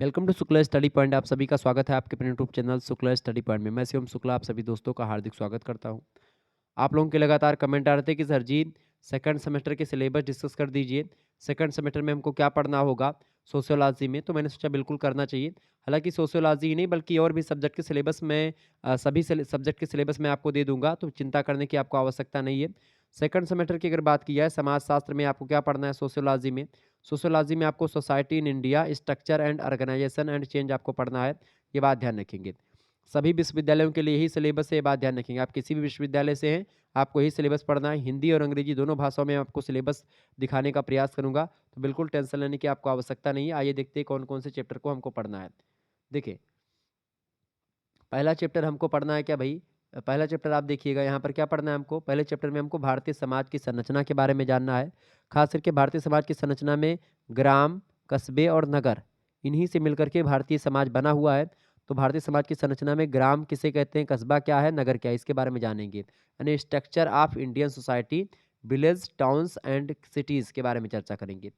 Welcome to Shukla study point. आप सभी का स्वागत है आपके अपने YouTube channel Shukla study point में। मैं शिवम शुक्ला आप सभी दोस्तों का हार्दिक स्वागत करता हूं। आप लोगों के लगातार कमेंट आ रहे थे कि सर जी सेकंड सेमेस्टर के सिलेबस डिस्कस कर दीजिए। सेकंड सेमेस्टर में हमको क्या पढ़ना होगा सोशियोलॉजी में, तो मैंने सोचा बिल्कुल करना चाहिए। हालांकि सोशियोलॉजी ही नहीं बल्कि और भी सब्जेक्ट के सिलेबस में सभी सब्जेक्ट के सिलेबस मैं आपको दे दूंगा, तो चिंता करने की आपको आवश्यकता नहीं है। सेकंड सेमेस्टर की अगर बात की जाए समाजशास्त्र में आपको क्या पढ़ना है सोशियोलॉजी में। सोशियोलॉजी में आपको society in India structure and organisation and change आपको पढ़ना है। ये बात ध्यान रखेंगे। सभी विश्वविद्यालयों के लिए यही सिलेबस है, ये बात ध्यान रखेंगे। आप किसी भी विश्वविद्यालय से हैं, आपको यही सिलेबस पढ़ना है। हिंदी और अंग्रेजी दोनों भाषाओं में आपको सिलेबस दिखाने का प्रयास करूंगा, तो बिल्कुल टेंशन लेने की आपको आवश्यकता नहीं है। आइए देखते हैं कौन कौन से चैप्टर को हमको पढ़ना है। देखिए, पहला चैप्टर हमको पढ़ना है क्या भाई? पहला चैप्टर आप देखिएगा, यहाँ पर क्या पढ़ना है हमको। पहले चैप्टर में हमको भारतीय समाज की संरचना के बारे में जानना है। खास करके भारतीय समाज की संरचना में ग्राम, कस्बे और नगर, इन्हीं से मिलकर के भारतीय समाज बना हुआ है। तो भारतीय समाज की संरचना में ग्राम किसे कहते हैं, कस्बा क्या है, नगर क्या है, इसके बारे में जानेंगे। यानी structure of Indian society, village, towns and cities के बारे में चर्चा करेंगे।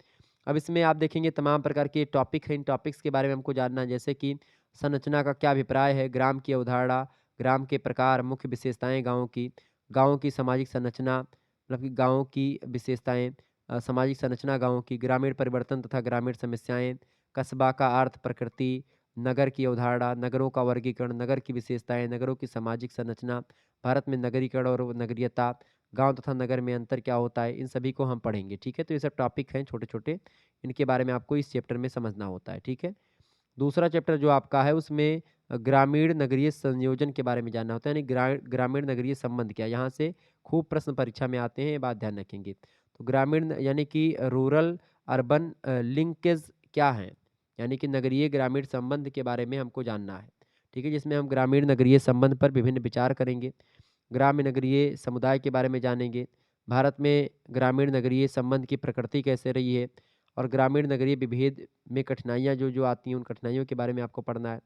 अब इसमें आप देखेंगे तमाम प्रकार के टॉपिक हैं। इन टॉपिक्स के बारे में हमको जानना है, जैसे कि संरचना का क्या अभिप्राय है, ग्राम की अवधारणा, ग्राम के प्रकार, मुख्य विशेषताएं गाँव की सामाजिक संरचना, मतलब कि गाँव की विशेषताएं, सामाजिक संरचना गाँव की, ग्रामीण परिवर्तन तथा ग्रामीण समस्याएं, कस्बा का अर्थ, प्रकृति, नगर की अवधारणा, नगरों का वर्गीकरण, नगर की विशेषताएं, नगरों की सामाजिक संरचना, भारत में नगरीकरण और नगरीयता, गांव तथा नगर में अंतर क्या होता है, इन सभी को हम पढ़ेंगे। ठीक है, तो ये सब टॉपिक हैं छोटे छोटे, इनके बारे में आपको इस चैप्टर में समझना होता है। ठीक है। दूसरा चैप्टर जो आपका है उसमें ग्रामीण नगरीय संयोजन के बारे में जानना होता है, यानी ग्रामीण नगरीय संबंध क्या है। यहाँ से खूब प्रश्न परीक्षा में आते हैं, ये बात ध्यान रखेंगे। तो ग्रामीण यानी कि रूरल अर्बन लिंकेज क्या है, यानी कि नगरीय ग्रामीण संबंध के बारे में हमको जानना है। ठीक है, जिसमें हम ग्रामीण नगरीय संबंध पर विभिन्न विचार करेंगे। ग्राम्य नगरीय समुदाय के बारे में जानेंगे। भारत में ग्रामीण नगरीय संबंध की प्रकृति कैसे रही है, और ग्रामीण नगरीय विभेद में कठिनाइयाँ जो जो आती हैं, उन कठिनाइयों के बारे में आपको पढ़ना है।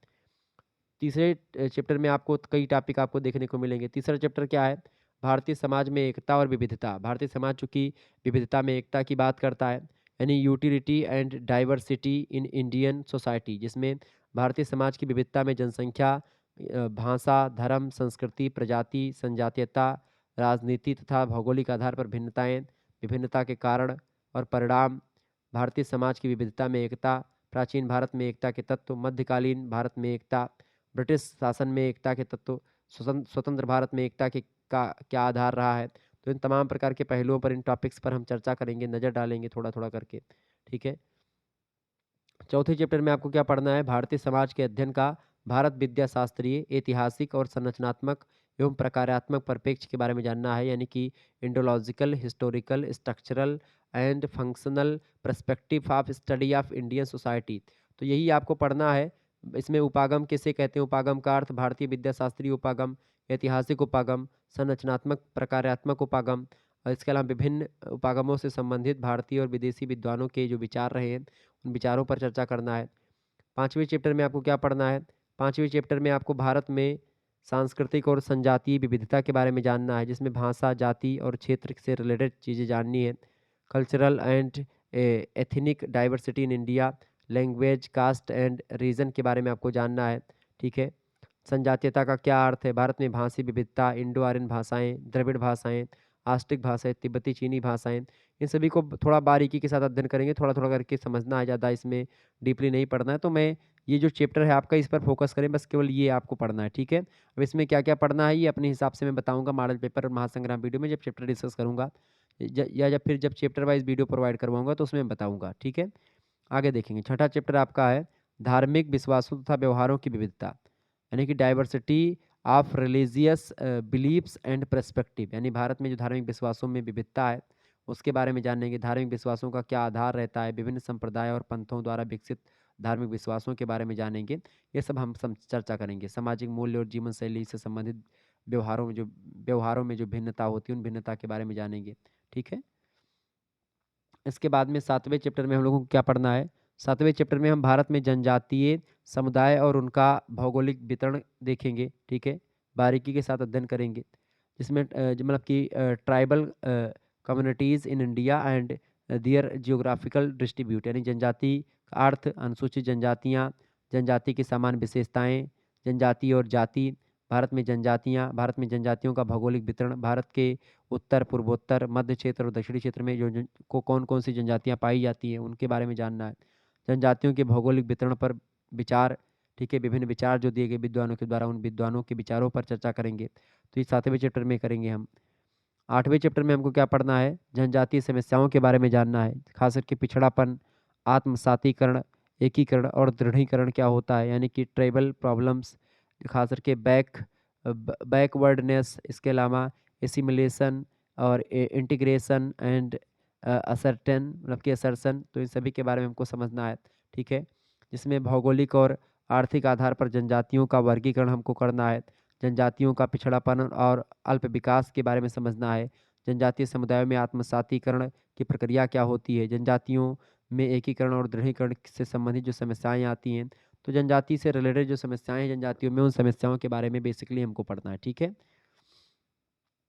तीसरे चैप्टर में आपको कई टॉपिक आपको देखने को मिलेंगे। तीसरा चैप्टर क्या है, भारतीय समाज में एकता और विविधता। भारतीय समाज चूंकि विविधता में एकता की बात करता है, यानी utility and diversity in Indian society, जिसमें भारतीय समाज की विविधता में जनसंख्या, भाषा, धर्म, संस्कृति, प्रजाति, जनजातीयता, राजनीति तथा भौगोलिक आधार पर भिन्नताएं, विभिन्नता के कारण और परिणाम, भारतीय समाज की विविधता में एकता, प्राचीन भारत में एकता के तत्व, मध्यकालीन भारत में एकता, ब्रिटिश शासन में एकता के तत्व, स्वतंत्र भारत में एकता के का क्या आधार रहा है। तो इन तमाम प्रकार के पहलुओं पर, इन टॉपिक्स पर हम चर्चा करेंगे, नज़र डालेंगे थोड़ा थोड़ा करके। ठीक है। चौथे चैप्टर में आपको क्या पढ़ना है, भारतीय समाज के अध्ययन का भारत विद्या शास्त्रीय, ऐतिहासिक और संरचनात्मक एवं प्रकार्यात्मक परिप्रेक्ष्य के बारे में जानना है, यानी कि Indological, historical, structural and functional perspective of study of Indian society. तो यही आपको पढ़ना है। इसमें उपागम किसे कहते हैं, उपागम का अर्थ भारतीय विद्या शास्त्रीय उपागम, ऐतिहासिक उपागम, संरचनात्मक प्रकार्यात्मक उपागम, और इसके अलावा विभिन्न उपागमों से संबंधित भारतीय और विदेशी विद्वानों के जो विचार रहे हैं, उन विचारों पर चर्चा करना है। पाँचवें चैप्टर में आपको क्या पढ़ना है, पाँचवें चैप्टर में आपको भारत में सांस्कृतिक और संजातीय विविधता के बारे में जानना है, जिसमें भाषा, जाति और क्षेत्र से रिलेटेड चीज़ें जाननी है। Cultural and ethnic diversity in India, language, caste and region के बारे में आपको जानना है। ठीक है। संजातीयता का क्या अर्थ है, भारत में भाषी विविधता, इंडो आर्यन भाषाएं, द्रविड़ भाषाएं, आस्टिक भाषाएं, तिब्बती चीनी भाषाएं, इन सभी को थोड़ा बारीकी के साथ अध्ययन करेंगे, थोड़ा थोड़ा करके समझना है, ज़्यादा इसमें डीपली नहीं पढ़ना है। तो मैं ये जो चैप्टर है आपका, इस पर फोकस करें, बस केवल ये आपको पढ़ना है। ठीक है। अब इसमें क्या क्या पढ़ना है ये अपने हिसाब से मैं बताऊंगा मॉडल पेपर और महासंग्राम वीडियो में, जब चैप्टर डिस्कस करूंगा, या जब फिर जब चैप्टर वाइज वीडियो प्रोवाइड करवाऊंगा तो उसमें बताऊंगा। ठीक है। आगे देखेंगे, छठा चैप्टर आपका है धार्मिक विश्वासों तथा व्यवहारों की विविधता, यानी कि diversity of religious beliefs and perspective, यानी भारत में जो धार्मिक विश्वासों में विविधता है उसके बारे में जानेंगे। धार्मिक विश्वासों का क्या आधार रहता है, विभिन्न संप्रदाय और पंथों द्वारा विकसित धार्मिक विश्वासों के बारे में जानेंगे। ये सब हम चर्चा करेंगे। सामाजिक मूल्य और जीवन शैली से संबंधित व्यवहारों में जो भिन्नता होती है, उन भिन्नता के बारे में जानेंगे। ठीक है। इसके बाद में सातवें चैप्टर में हम लोगों को क्या पढ़ना है, सातवें चैप्टर में हम भारत में जनजातीय समुदाय और उनका भौगोलिक वितरण देखेंगे। ठीक है। बारीकी के साथ अध्ययन करेंगे, जिसमें मतलब कि tribal communities in India and their geographical distribute, यानी जनजाति का अर्थ, अनुसूचित जनजातियाँ, जनजाति की सामान्य विशेषताएँ, जनजाति और जाति, भारत में जनजातियाँ, भारत में जनजातियों का भौगोलिक वितरण, भारत के उत्तर, पूर्वोत्तर, मध्य क्षेत्र और दक्षिणी क्षेत्र में जो जन को कौन-कौन सी जनजातियाँ पाई जाती हैं, उनके बारे में जानना है। जनजातियों के भौगोलिक वितरण पर विचार, ठीक है, विभिन्न विचार जो दिए गए विद्वानों के द्वारा, उन विद्वानों के विचारों पर चर्चा करेंगे। तो ये 7वें चैप्टर में करेंगे हम। 8वें चैप्टर में हमको क्या पढ़ना है? जनजातीय समस्याओं के बारे में जानना है, खास करके पिछड़ापन, आत्मसातीकरण, एकीकरण और दृढ़ीकरण क्या होता है, यानी कि ट्राइबल प्रॉब्लम्स, खास करके बैकवर्डनेस, इसके अलावा एसिमिलेशन और इंटीग्रेशन एंड असर्टेन मतलब कि असर्शन, तो इन सभी के बारे में हमको समझना है, ठीक है। जिसमें भौगोलिक और आर्थिक आधार पर जनजातियों का वर्गीकरण हमको करना है, जनजातियों का पिछड़ापन और अल्प विकास के बारे में समझना है, जनजातीय समुदायों में आत्मसातीकरण की प्रक्रिया क्या होती है, जनजातियों में एकीकरण और दृढ़ीकरण से संबंधित जो समस्याएं आती हैं, तो जनजाति से रिलेटेड जो समस्याएं हैं जनजातियों में, उन समस्याओं के बारे में बेसिकली हमको पढ़ना है, ठीक है।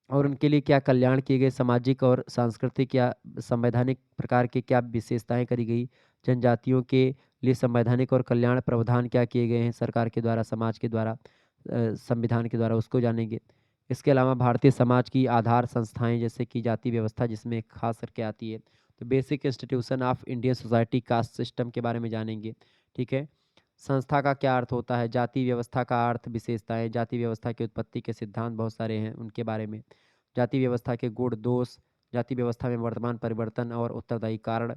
और उनके लिए क्या कल्याण किए गए, सामाजिक और सांस्कृतिक या संवैधानिक प्रकार की क्या विशेषताएं करी गई, जनजातियों के लिए संवैधानिक और कल्याण प्रावधान क्या किए गए हैं सरकार के द्वारा, समाज के द्वारा, संविधान के द्वारा, उसको जानेंगे। इसके अलावा भारतीय समाज की आधार संस्थाएं जैसे कि जाति व्यवस्था जिसमें खास करके आती है, तो basic institution of Indian society caste system के बारे में जानेंगे, ठीक है। संस्था का क्या अर्थ होता है, जाति व्यवस्था का अर्थ, विशेषताएं, जाति व्यवस्था की उत्पत्ति के सिद्धांत बहुत सारे हैं, उनके बारे में, जाति व्यवस्था के गुण दोष, जाति व्यवस्था में वर्तमान परिवर्तन और उत्तरदायी कारण,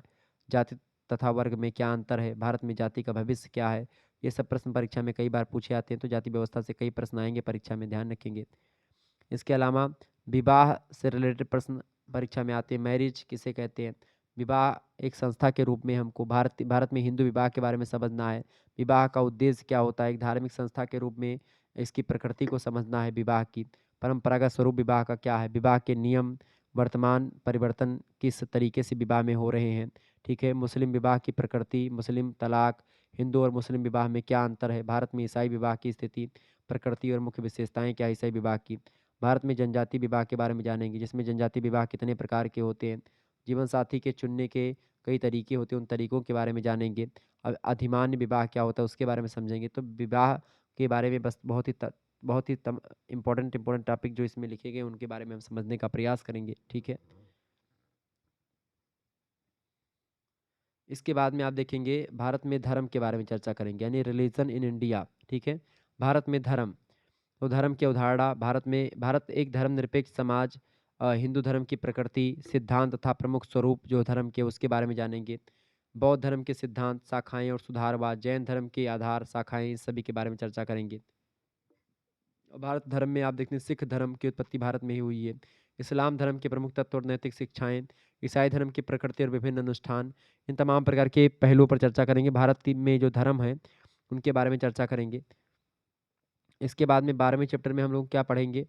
जाति तथा वर्ग में क्या अंतर है, भारत में जाति का भविष्य क्या है, ये सब प्रश्न परीक्षा में कई बार पूछे आते हैं, तो जाति व्यवस्था से कई प्रश्न आएंगे परीक्षा में, ध्यान रखेंगे। इसके अलावा विवाह से रिलेटेड प्रश्न परीक्षा में आते हैं, मैरिज किसे कहते हैं, विवाह एक संस्था के रूप में हमको भारत में हिंदू विवाह के बारे में समझना है, विवाह का उद्देश्य क्या होता है, एक धार्मिक संस्था के रूप में इसकी प्रकृति को समझना है, विवाह की परंपरागत स्वरूप विवाह का क्या है, विवाह के नियम, वर्तमान परिवर्तन किस तरीके से विवाह में हो रहे हैं, ठीक है। मुस्लिम विवाह की प्रकृति, मुस्लिम तलाक, हिंदू और मुस्लिम विवाह में क्या अंतर है, भारत में ईसाई विवाह की स्थिति, प्रकृति और मुख्य विशेषताएं क्या है ईसाई विवाह की, भारत में जनजाति विवाह के बारे में जानेंगे, जिसमें जनजाति विवाह कितने प्रकार के होते हैं, जीवन साथी के चुनने के कई तरीके होते हैं, उन तरीकों के बारे में जानेंगे। अब अधिमान्य विवाह क्या होता है उसके बारे में समझेंगे। तो विवाह के बारे में बस बहुत ही इम्पोर्टेंट टॉपिक जो इसमें लिखे गए उनके बारे में हम समझने का प्रयास करेंगे, ठीक है। इसके बाद में आप देखेंगे भारत में धर्म के बारे में चर्चा करेंगे, यानी रिलीजन इन इंडिया, ठीक है। भारत में धर्म, तो धर्म की अवधारणा, भारत एक धर्मनिरपेक्ष समाज, हिंदू धर्म की प्रकृति, सिद्धांत तथा प्रमुख स्वरूप जो धर्म के उसके बारे में जानेंगे। बौद्ध धर्म के सिद्धांत, शाखाएं और सुधारवाद, जैन धर्म के आधार, शाखाएं, इस सभी के बारे में चर्चा करेंगे। भारत धर्म में आप देखते हैं सिख धर्म की उत्पत्ति भारत में ही हुई है। इस्लाम धर्म के प्रमुख तत्व और नैतिक शिक्षाएं, ईसाई धर्म की प्रकृति और विभिन्न अनुष्ठान, इन तमाम प्रकार के पहलुओं पर चर्चा करेंगे। में जो धर्म है उनके बारे में चर्चा करेंगे। इसके बाद में 12वें चैप्टर में हम लोग क्या पढ़ेंगे,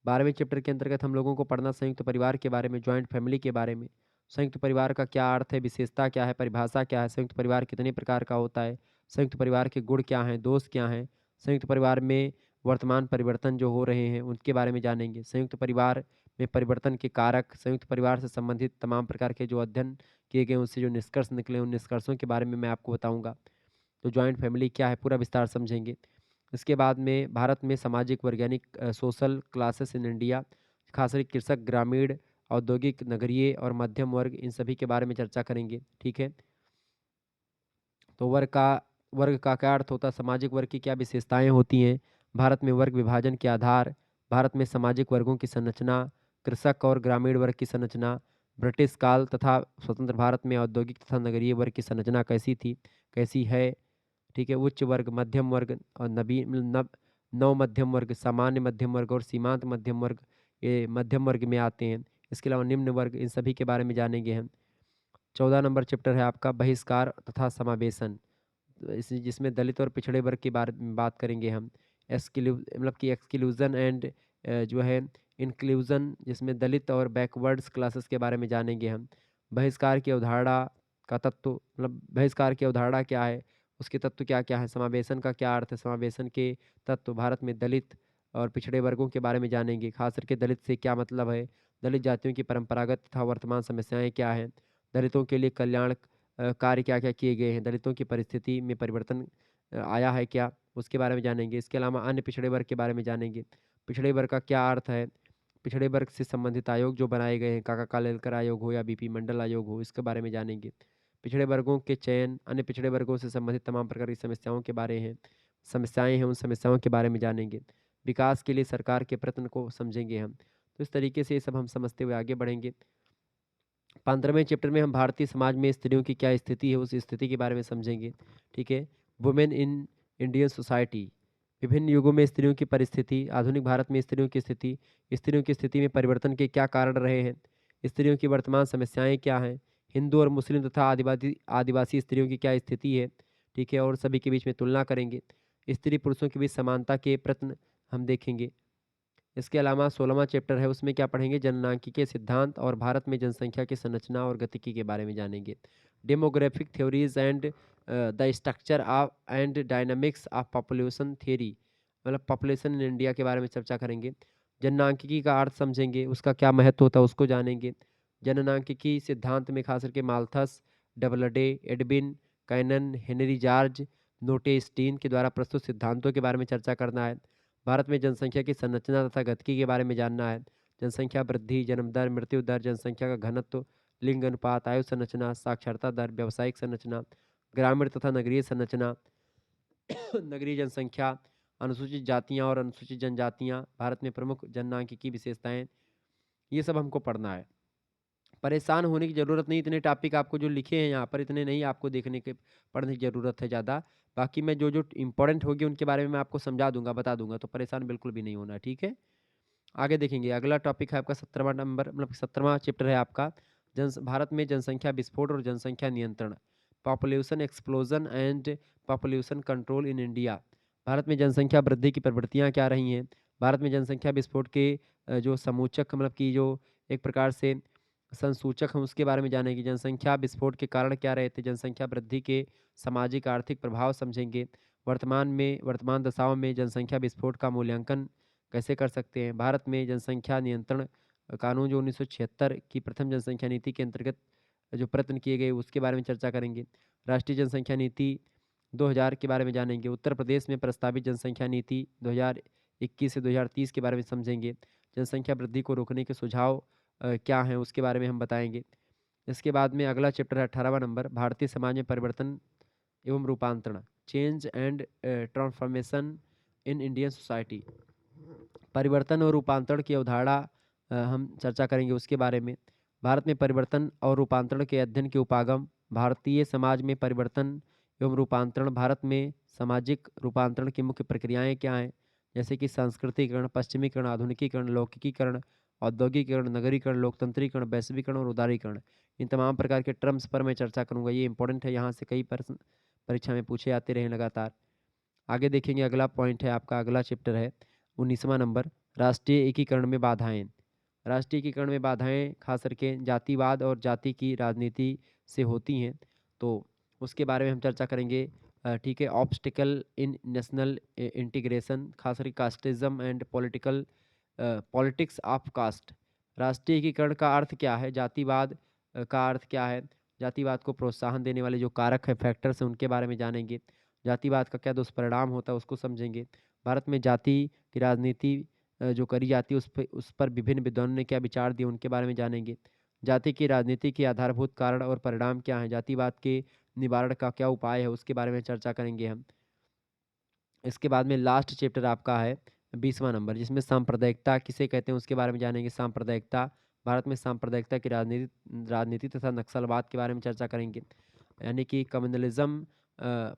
12वें चैप्टर के अंतर्गत हम लोगों को पढ़ना संयुक्त परिवार के बारे में, जॉइंट फैमिली के बारे में, संयुक्त परिवार का क्या अर्थ है, विशेषता क्या है, परिभाषा क्या है, संयुक्त परिवार कितने प्रकार का होता है, संयुक्त परिवार के गुण क्या हैं, दोष क्या हैं, संयुक्त परिवार में वर्तमान परिवर्तन जो हो रहे हैं उनके बारे में जानेंगे। संयुक्त परिवार में परिवर्तन के कारक, संयुक्त परिवार से संबंधित तमाम प्रकार के जो अध्ययन किए गए उनसे जो निष्कर्ष निकले उन निष्कर्षों के बारे में मैं आपको बताऊंगा। तो जॉइंट फैमिली क्या है पूरा विस्तार समझेंगे। इसके बाद में भारत में सामाजिक वैज्ञानिक सोशल क्लासेस इन इंडिया, खासकर कृषक, ग्रामीण, औद्योगिक, नगरीय और मध्यम वर्ग, इन सभी के बारे में चर्चा करेंगे, ठीक है। तो वर्ग का क्या अर्थ होता है, सामाजिक वर्ग की क्या विशेषताएं होती हैं, भारत में वर्ग विभाजन के आधार, भारत में सामाजिक वर्गों की संरचना, कृषक और ग्रामीण वर्ग की संरचना, ब्रिटिश काल तथा स्वतंत्र भारत में औद्योगिक तथा नगरीय वर्ग की संरचना कैसी थी, कैसी है, ठीक है। उच्च वर्ग, मध्यम वर्ग और नव मध्यम वर्ग, सामान्य मध्यम वर्ग और सीमांत मध्यम वर्ग, ये मध्यम वर्ग में आते हैं। इसके अलावा निम्न वर्ग, इन सभी के बारे में जानेंगे हम। 14 नंबर चैप्टर है आपका बहिष्कार तथा समावेशन, तो इस जिसमें दलित और पिछड़े वर्ग के बारे में बात करेंगे हम। मतलब कि एक्सक्लूजन एंड जो है इंक्लूजन, जिसमें दलित और बैकवर्ड्स क्लासेस के बारे में जानेंगे हम। बहिष्कार की अवधारणा का तत्व, मतलब बहिष्कार की अवधारणा क्या है, उसके तत्व क्या क्या है, समावेशन का क्या अर्थ है, समावेशन के तत्व, भारत में दलित और पिछड़े वर्गों के बारे में जानेंगे, खास करके दलित से क्या मतलब है, दलित जातियों की परंपरागत तथा वर्तमान समस्याएं क्या हैं, दलितों के लिए कल्याण कार्य क्या-क्या किए गए हैं, दलितों की परिस्थिति में परिवर्तन आया है क्या, उसके बारे में जानेंगे। इसके अलावा अन्य पिछड़े वर्ग के बारे में जानेंगे। पिछड़े वर्ग का क्या अर्थ है? पिछड़े वर्ग से संबंधित आयोग जो बनाए गए हैं, काका कालेलकर आयोग हो या बीपी मंडल आयोग हो, इसके बारे में जानेंगे। पिछड़े वर्गों के चयन, अन्य पिछड़े वर्गों से संबंधित तमाम प्रकार की समस्याएँ हैं, उन समस्याओं के बारे में जानेंगे। विकास के लिए सरकार के प्रयत्न को समझेंगे हम। तो इस तरीके से ये सब हम समझते हुए आगे बढ़ेंगे। 15वें चैप्टर में हम भारतीय समाज में स्त्रियों की क्या स्थिति है, उस स्थिति के बारे में समझेंगे, ठीक है? वुमेन इन इंडियन सोसाइटी, विभिन्न युगों में स्त्रियों की परिस्थिति, आधुनिक भारत में स्त्रियों की स्थिति में परिवर्तन के क्या कारण रहे हैं, स्त्रियों की वर्तमान समस्याएँ क्या हैं, हिंदू और मुस्लिम तथा आदिवासी आदिवासी स्त्रियों की क्या स्थिति है, ठीक है? और सभी के बीच में तुलना करेंगे। स्त्री-पुरुषों के बीच समानता के प्रश्न हम देखेंगे। इसके अलावा 16वां चैप्टर है, उसमें क्या पढ़ेंगे? जननांकिकी के सिद्धांत और भारत में जनसंख्या की संरचना और गतिकी के बारे में जानेंगे। Demographic theories and the structure of and dynamics of population theory, मतलब पॉपुलेशन इन इंडिया के बारे में चर्चा करेंगे। जननांकिकी का अर्थ समझेंगे, उसका क्या महत्व होता है उसको जानेंगे। जननांकिकी सिद्धांत में खास करके Malthus, Doubleday, Edwin Cannan, Henry George Notestein के द्वारा प्रस्तुत सिद्धांतों के बारे में चर्चा करना है। भारत में जनसंख्या की संरचना तथा गतिकी के बारे में जानना है। जनसंख्या वृद्धि, जन्म दर, मृत्यु दर, जनसंख्या का घनत्व, लिंग अनुपात, आयु संरचना, साक्षरता दर, व्यावसायिक संरचना, ग्रामीण तथा नगरीय संरचना, नगरीय जनसंख्या, अनुसूचित जातियां और अनुसूचित जनजातियां, भारत में प्रमुख जननांकिकी विशेषताएं, ये सब हमको पढ़ना है। परेशान होने की ज़रूरत नहीं, इतने टॉपिक आपको जो लिखे हैं यहाँ पर इतने नहीं आपको देखने के पढ़ने की ज़रूरत है ज़्यादा। बाकी मैं जो-जो इम्पोर्टेंट होगी उनके बारे में मैं आपको समझा दूँगा, बता दूँगा, तो परेशान बिल्कुल भी नहीं होना है, ठीक है? आगे देखेंगे, अगला टॉपिक है आपका 17वां नंबर, मतलब 17वां चैप्टर है आपका भारत में जनसंख्या विस्फोट और जनसंख्या नियंत्रण, population explosion and population control in India. Bharat में जनसंख्या वृद्धि की प्रवृत्तियाँ क्या रही हैं? भारत में जनसंख्या विस्फोट के जो समूचक मतलब कि जो एक प्रकार से संसूचक हैं उसके बारे में जानेंगे। जनसंख्या विस्फोट के कारण क्या रहे थे? जनसंख्या वृद्धि के सामाजिक आर्थिक प्रभाव समझेंगे। वर्तमान दशाओं में जनसंख्या विस्फोट का मूल्यांकन कैसे कर सकते हैं? भारत में जनसंख्या नियंत्रण कानून जो 1976 की प्रथम जनसंख्या नीति के अंतर्गत जो प्रयत्न किए गए उसके बारे में चर्चा करेंगे। राष्ट्रीय जनसंख्या नीति 2000 के बारे में जानेंगे। उत्तर प्रदेश में प्रस्तावित जनसंख्या नीति 2021 से 2030 के बारे में समझेंगे। जनसंख्या वृद्धि को रोकने के सुझाव क्या हैं उसके बारे में हम बताएँगे। इसके बाद में अगला चैप्टर है 18वां नंबर, भारतीय समाज में परिवर्तन एवं रूपांतरण, change and transformation in Indian society. परिवर्तन और रूपांतरण की अवधारणा हम चर्चा करेंगे उसके बारे में। भारत में परिवर्तन और रूपांतरण के अध्ययन के उपागम, भारतीय समाज में परिवर्तन एवं रूपांतरण, भारत में सामाजिक रूपांतरण की मुख्य प्रक्रियाएँ क्या हैं? जैसे कि सांस्कृतिकरण, पश्चिमीकरण, आधुनिकीकरण, लौकिकीकरण, औद्योगिकीकरण, नगरीकरण, लोकतंत्रीकरण, वैश्वीकरण और उदारीकरण। इन तमाम प्रकार के टर्म्स पर मैं चर्चा करूँगा, ये इंपॉर्टेंट है, यहाँ से कई प्रश्न परीक्षा में पूछे जाते रहे हैं लगातार। आगे देखेंगे, अगला पॉइंट है आपका, अगला चैप्टर है 19वां नंबर, राष्ट्रीय एकीकरण में बाधाएँ। राष्ट्रीय एकीकरण में बाधाएँ खास करके जातिवाद और जाति की राजनीति से होती हैं, तो उसके बारे में हम चर्चा करेंगे। ठीक है, ऑब्स्टिकल इन नेशनल इंटीग्रेशन, खास करके casteism and politics of caste. राष्ट्रीय एकीकरण का अर्थ क्या है? जातिवाद का अर्थ क्या है? जातिवाद को प्रोत्साहन देने वाले जो कारक हैं, फैक्टर्स हैं, उनके बारे में जानेंगे। जातिवाद का क्या दुष्परिणाम होता है उसको समझेंगे। भारत में जाति की राजनीति जो करी जाती है उस पर विभिन्न विद्वानों ने क्या विचार दिए उनके बारे में जानेंगे। जाति की राजनीति के आधारभूत कारण और परिणाम क्या हैं? जातिवाद के निवारण का क्या उपाय है उसके बारे में चर्चा करेंगे हम। इसके बाद में लास्ट चैप्टर आपका है 20वां नंबर, जिसमें सांप्रदायिकता किसे कहते हैं उसके बारे में जानेंगे। सांप्रदायिकता, भारत में सांप्रदायिकता की राजनीति राजनीति तथा नक्सलवाद के बारे में चर्चा करेंगे। यानी कि communalism,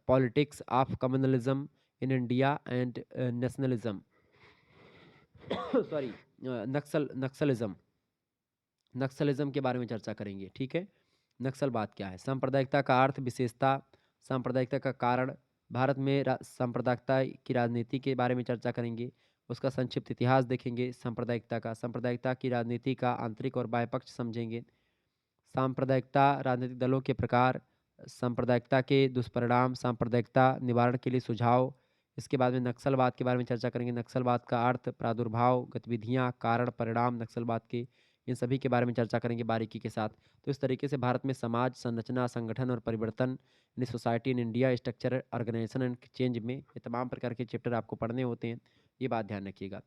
politics of communalism in India and nationalism sorry Naxalism Naxalism के बारे में चर्चा करेंगे, ठीक है? नक्सलवाद क्या है? सांप्रदायिकता का अर्थ, विशेषता, सांप्रदायिकता का कारण, भारत में सांप्रदायिकता की राजनीति के बारे में चर्चा करेंगे। उसका संक्षिप्त इतिहास देखेंगे सांप्रदायिकता का, सांप्रदायिकता की राजनीति का आंतरिक और बाह्य पक्ष समझेंगे। सांप्रदायिकता राजनीतिक दलों के प्रकार, सांप्रदायिकता के दुष्परिणाम, सांप्रदायिकता निवारण के लिए सुझाव। इसके बाद में नक्सलवाद के बारे में चर्चा करेंगे। नक्सलवाद का अर्थ, प्रादुर्भाव, गतिविधियाँ, कारण, परिणाम नक्सलवाद के इन सभी के बारे में चर्चा करेंगे बारीकी के साथ। तो इस तरीके से भारत में समाज, संरचना, संगठन और परिवर्तन यानी society in India, structure, organisation and change में ये तमाम प्रकार के चैप्टर आपको पढ़ने होते हैं, ये बात ध्यान रखिएगा।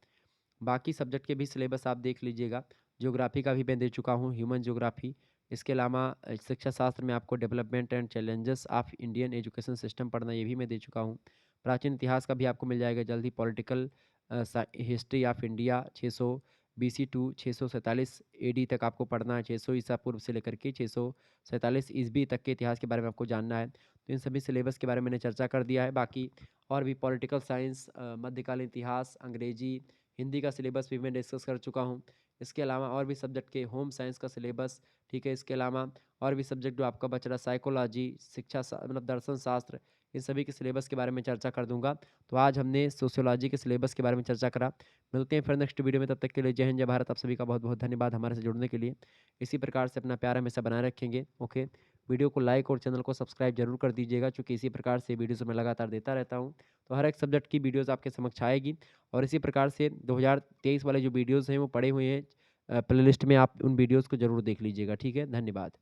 बाकी सब्जेक्ट के भी सिलेबस आप देख लीजिएगा। ज्योग्राफी का भी मैं दे चुका हूँ, ह्यूमन ज्योग्राफी। इसके अलावा शिक्षा शास्त्र में आपको development and challenges of Indian education system पढ़ना, ये भी मैं दे चुका हूँ। प्राचीन इतिहास का भी आपको मिल जाएगा जल्दी। Political history of India 600 BC to 647 AD तक आपको पढ़ना है। 600 ईसा पूर्व से लेकर के 647 ईसवी तक के इतिहास के बारे में आपको जानना है। तो इन सभी सिलेबस के बारे में मैंने चर्चा कर दिया है। बाकी और भी पॉलिटिकल साइंस, मध्यकालीन इतिहास, अंग्रेजी, हिंदी का सिलेबस भी मैं डिस्कस कर चुका हूँ। इसके अलावा और भी सब्जेक्ट के होम साइंस का सिलेबस, ठीक है। इसके अलावा और भी सब्जेक्ट जो आपका बच रहा, साइकोलॉजी, मतलब दर्शन शास्त्र, इन सभी के सिलेबस के बारे में चर्चा कर दूंगा। तो आज हमने सोशियोलॉजी के सिलेबस के बारे में चर्चा करा। मिलते हैं फिर नेक्स्ट वीडियो में, तब तक के लिए जय हिंद, जय भारत। आप सभी का बहुत बहुत धन्यवाद हमारे से जुड़ने के लिए। इसी प्रकार से अपना प्यार हमेशा बनाए रखेंगे। ओके, वीडियो को लाइक और चैनल को सब्सक्राइब जरूर कर दीजिएगा, क्योंकि इसी प्रकार से वीडियोज़ मैं लगातार देता रहता हूँ। तो हर एक सब्जेक्ट की वीडियोज़ आपके समक्ष आएगी। और इसी प्रकार से 2023 वाले जो वीडियोज़ हैं वो पड़े हुए हैं प्लेलिस्ट में, आप उन वीडियोज़ को ज़रूर देख लीजिएगा। ठीक है, धन्यवाद।